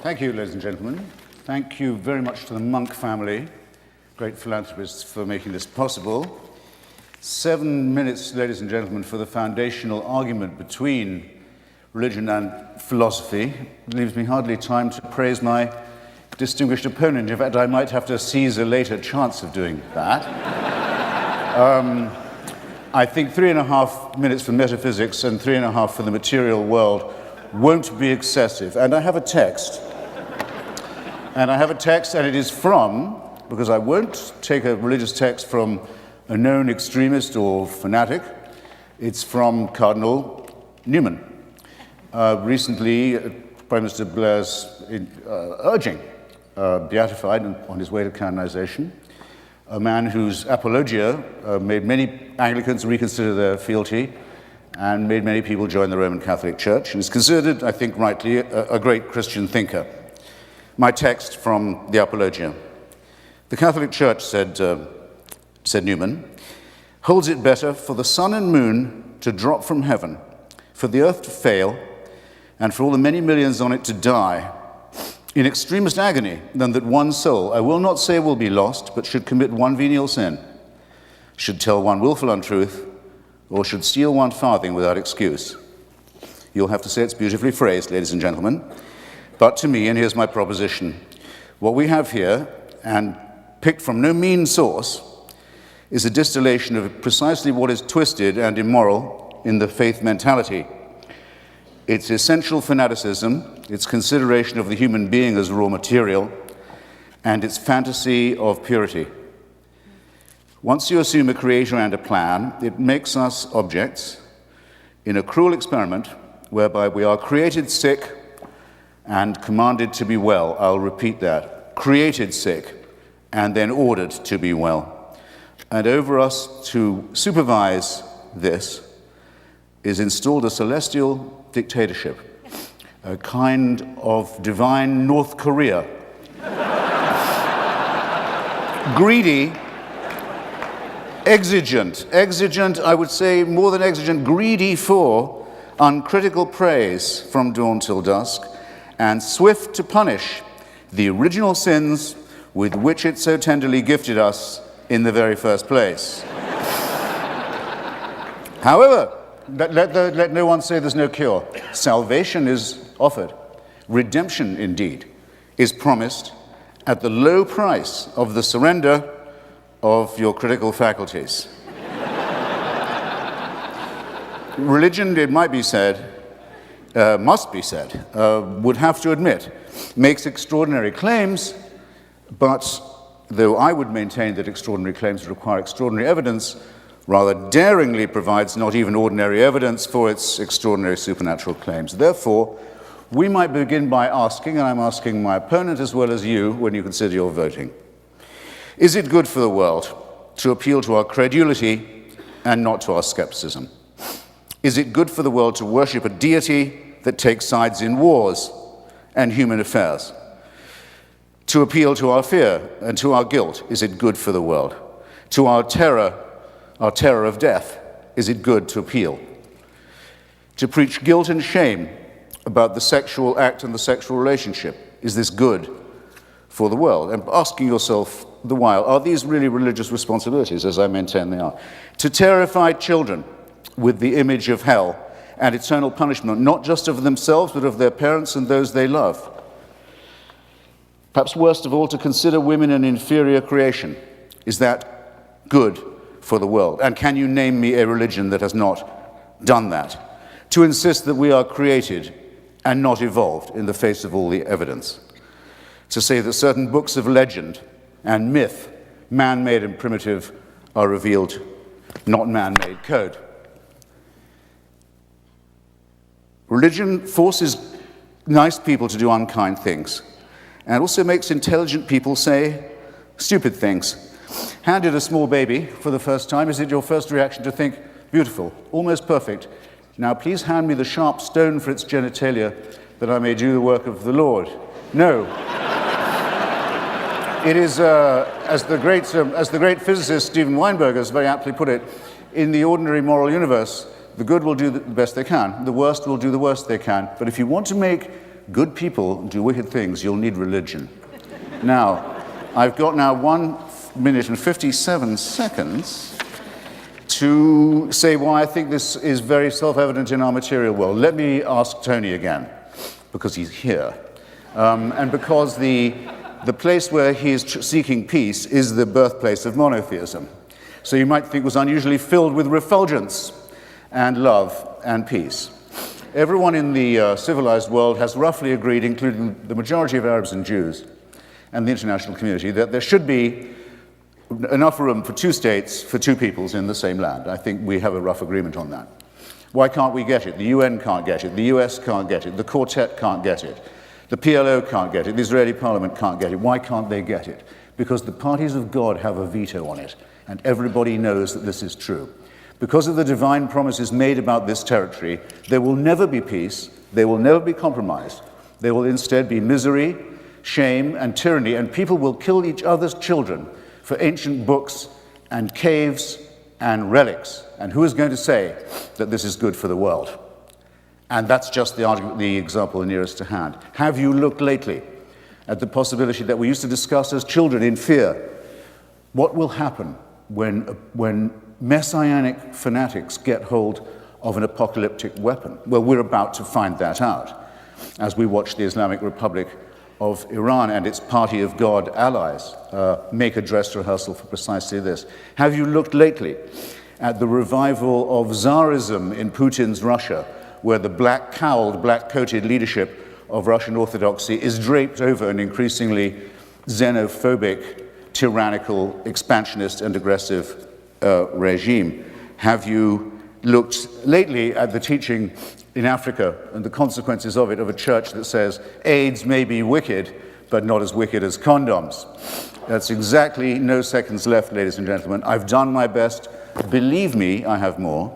Thank you, ladies and gentlemen. Thank you very much to the Munk family, great philanthropists, for making this possible. 7 minutes, ladies and gentlemen, for the foundational argument between religion and philosophy. It leaves me hardly time to praise my distinguished opponent. In fact, I might have to seize a later chance of doing that. I think 3.5 minutes for metaphysics and 3.5 for the material world won't be excessive. And I have a text. And it is from, because I won't take a religious text from a known extremist or fanatic, it's from Cardinal Newman. Recently, Prime Minister Blair's urging, beatified on his way to canonization, a man whose apologia made many Anglicans reconsider their fealty and made many people join the Roman Catholic Church, and is considered, I think rightly, a great Christian thinker. My text from the Apologia. The Catholic Church, said Newman, holds it better for the sun and moon to drop from heaven, for the earth to fail, and for all the many millions on it to die in extremest agony, than that one soul, I will not say will be lost, but should commit one venial sin, should tell one willful untruth, or should steal one farthing without excuse. You'll have to say it's beautifully phrased, ladies and gentlemen. But to me, and here's my proposition, what we have here, and picked from no mean source, is a distillation of precisely what is twisted and immoral in the faith mentality. Its essential fanaticism, its consideration of the human being as raw material, and its fantasy of purity. Once you assume a creator and a plan, it makes us objects in a cruel experiment whereby we are created sick and commanded to be well. I'll repeat that. Created sick and then ordered to be well. And over us to supervise this is installed a celestial dictatorship, a kind of divine North Korea. Greedy, exigent, I would say more than exigent, greedy for uncritical praise from dawn till dusk, and swift to punish the original sins with which it so tenderly gifted us in the very first place. However, let no one say there's no cure. Salvation is offered. Redemption, indeed, is promised at the low price of the surrender of your critical faculties. Religion, it might be said, must be said, would have to admit, makes extraordinary claims, but though I would maintain that extraordinary claims require extraordinary evidence, rather daringly provides not even ordinary evidence for its extraordinary supernatural claims. Therefore, we might begin by asking, and I'm asking my opponent as well as you when you consider your voting, is it good for the world to appeal to our credulity and not to our skepticism? Is it good for the world to worship a deity that takes sides in wars and human affairs? To appeal to our fear and to our guilt, is it good for the world? To our terror of death, is it good to appeal? To preach guilt and shame about the sexual act and the sexual relationship, is this good for the world? And asking yourself the while, are these really religious responsibilities, as I maintain they are? To terrify children with the image of hell and eternal punishment, not just of themselves, but of their parents and those they love. Perhaps worst of all, to consider women an inferior creation. Is that good for the world? And can you name me a religion that has not done that? To insist that we are created and not evolved in the face of all the evidence. To say that certain books of legend and myth, man-made and primitive, are revealed, not man-made code. Religion forces nice people to do unkind things, and also makes intelligent people say stupid things. Handed a small baby for the first time, is it your first reaction to think, beautiful, almost perfect, now please hand me the sharp stone for its genitalia that I may do the work of the Lord? No. It is, as the great physicist Steven Weinberger has very aptly put it, in the ordinary moral universe, the good will do the best they can, the worst will do the worst they can. But if you want to make good people do wicked things, you'll need religion. Now, I've got now 1 minute and 57 seconds to say why I think this is very self-evident in our material world. Let me ask Tony again, because he's here. And because the place where he is seeking peace is the birthplace of monotheism. So you might think it was unusually filled with refulgence and love and peace. Everyone in the civilized world has roughly agreed, including the majority of Arabs and Jews and the international community, that there should be enough room for 2 states, for 2 peoples in the same land. I think we have a rough agreement on that. Why can't we get it? The UN can't get it. The US can't get it. The Quartet can't get it. The PLO can't get it. The Israeli parliament can't get it. Why can't they get it? Because the parties of God have a veto on it, and everybody knows that this is true. Because of the divine promises made about this territory, there will never be peace, there will never be compromise. There will instead be misery, shame, and tyranny, and people will kill each other's children for ancient books and caves and relics. And who is going to say that this is good for the world? And that's just the example nearest to hand. Have you looked lately at the possibility that we used to discuss as children in fear? What will happen when messianic fanatics get hold of an apocalyptic weapon? Well, we're about to find that out as we watch the Islamic Republic of Iran and its party of God allies make a dress rehearsal for precisely this. Have you looked lately at the revival of Tsarism in Putin's Russia, where the black-cowled, black-coated leadership of Russian Orthodoxy is draped over an increasingly xenophobic, tyrannical, expansionist, and aggressive regime? Have you looked lately at the teaching in Africa and the consequences of it, of a church that says AIDS may be wicked, but not as wicked as condoms? That's exactly no seconds left, ladies and gentlemen. I've done my best. Believe me, I have more.